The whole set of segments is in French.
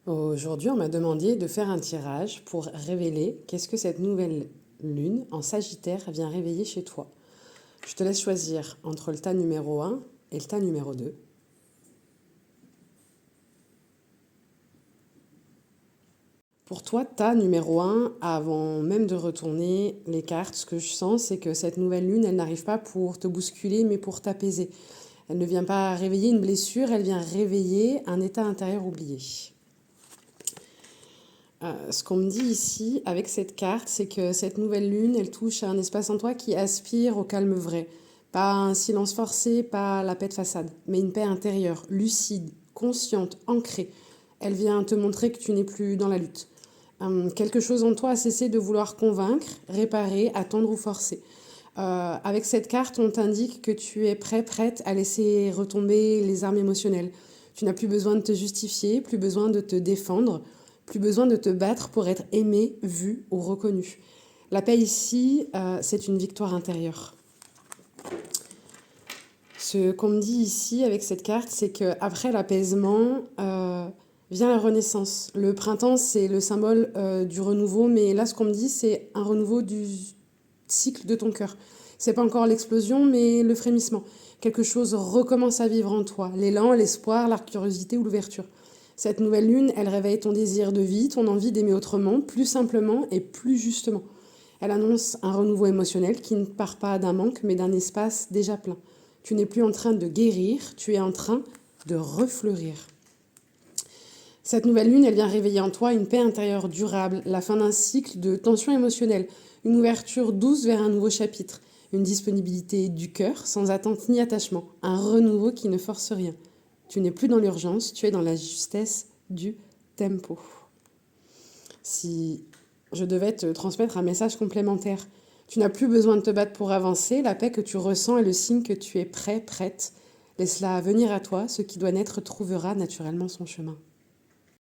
Aujourd'hui, on m'a demandé de faire un tirage pour révéler qu'est-ce que cette nouvelle lune en Sagittaire vient réveiller chez toi. Je te laisse choisir entre le tas numéro 1 et le tas numéro 2. Pour toi, tas numéro 1, avant même de retourner les cartes, ce que je sens, c'est que cette nouvelle lune, elle n'arrive pas pour te bousculer, mais pour t'apaiser. Elle ne vient pas réveiller une blessure, elle vient réveiller un état intérieur oublié. Ce qu'on me dit ici avec cette carte, c'est que cette nouvelle lune, elle touche à un espace en toi qui aspire au calme vrai. Pas un silence forcé, pas la paix de façade, mais une paix intérieure, lucide, consciente, ancrée. Elle vient te montrer que tu n'es plus dans la lutte. Quelque chose en toi a cessé de vouloir convaincre, réparer, attendre ou forcer. Avec cette carte, on t'indique que tu es prêt, prête à laisser retomber les armes émotionnelles. Tu n'as plus besoin de te justifier, plus besoin de te défendre, plus besoin de te battre pour être aimé, vu ou reconnu. La paix ici, c'est une victoire intérieure. Ce qu'on me dit ici avec cette carte, c'est qu'après l'apaisement, vient la renaissance. Le printemps, c'est le symbole du renouveau, mais là, ce qu'on me dit, c'est un renouveau du cycle de ton cœur. C'est pas encore l'explosion, mais le frémissement. Quelque chose recommence à vivre en toi. L'élan, l'espoir, la curiosité ou l'ouverture. Cette nouvelle lune, elle réveille ton désir de vie, ton envie d'aimer autrement, plus simplement et plus justement. Elle annonce un renouveau émotionnel qui ne part pas d'un manque, mais d'un espace déjà plein. Tu n'es plus en train de guérir, tu es en train de refleurir. Cette nouvelle lune, elle vient réveiller en toi une paix intérieure durable, la fin d'un cycle de tension émotionnelle, une ouverture douce vers un nouveau chapitre, une disponibilité du cœur sans attente ni attachement, un renouveau qui ne force rien. Tu n'es plus dans l'urgence, tu es dans la justesse du tempo. Si je devais te transmettre un message complémentaire, tu n'as plus besoin de te battre pour avancer, la paix que tu ressens est le signe que tu es prêt, prête. Laisse-la venir à toi, ce qui doit naître trouvera naturellement son chemin.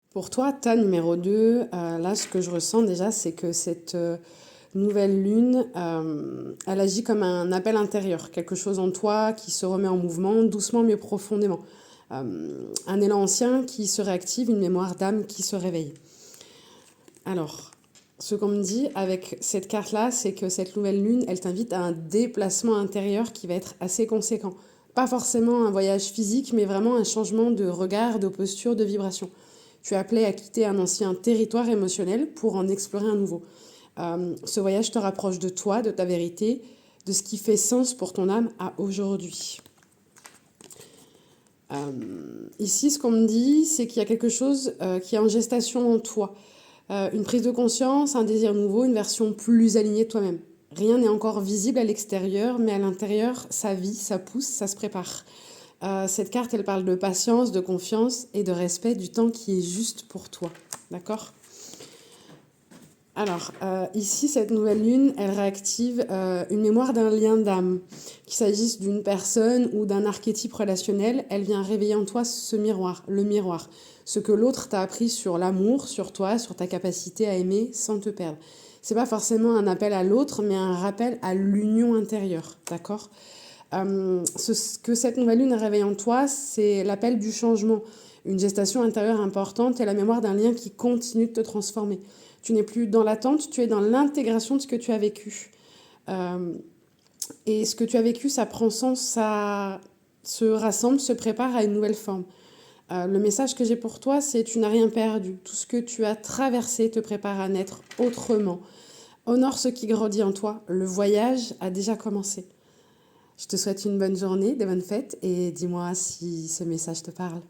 Pour toi, tas numéro 2, là ce que je ressens déjà, c'est que cette nouvelle lune, elle agit comme un appel intérieur, quelque chose en toi qui se remet en mouvement, doucement mais profondément. Un élan ancien qui se réactive, une mémoire d'âme qui se réveille. Alors, ce qu'on me dit avec cette carte-là, c'est que cette nouvelle lune, elle t'invite à un déplacement intérieur qui va être assez conséquent. Pas forcément un voyage physique, mais vraiment un changement de regard, de posture, de vibration. Tu es appelé à quitter un ancien territoire émotionnel pour en explorer un nouveau. Ce voyage te rapproche de toi, de ta vérité, de ce qui fait sens pour ton âme à aujourd'hui. Ici, ce qu'on me dit, c'est qu'il y a quelque chose qui est en gestation en toi. Une prise de conscience, un désir nouveau, une version plus alignée de toi-même. Rien n'est encore visible à l'extérieur, mais à l'intérieur, ça vit, ça pousse, ça se prépare. Cette carte, elle parle de patience, de confiance et de respect du temps qui est juste pour toi. D'accord ? Alors, ici, cette nouvelle lune, elle réactive une mémoire d'un lien d'âme. Qu'il s'agisse d'une personne ou d'un archétype relationnel, elle vient réveiller en toi ce miroir, le miroir. Ce que l'autre t'a appris sur l'amour, sur toi, sur ta capacité à aimer sans te perdre. C'est pas forcément un appel à l'autre, mais un rappel à l'union intérieure. D'accord ? Ce que cette nouvelle lune réveille en toi, c'est l'appel du changement, une gestation intérieure importante et la mémoire d'un lien qui continue de te transformer. Tu n'es plus dans l'attente, tu es dans l'intégration de ce que tu as vécu. Et ce que tu as vécu, ça prend sens, ça se rassemble, se prépare à une nouvelle forme. Le message que j'ai pour toi, c'est tu n'as rien perdu. Tout ce que tu as traversé te prépare à naître autrement. Honore ce qui grandit en toi. Le voyage a déjà commencé. Je te souhaite une bonne journée, des bonnes fêtes et dis-moi si ce message te parle.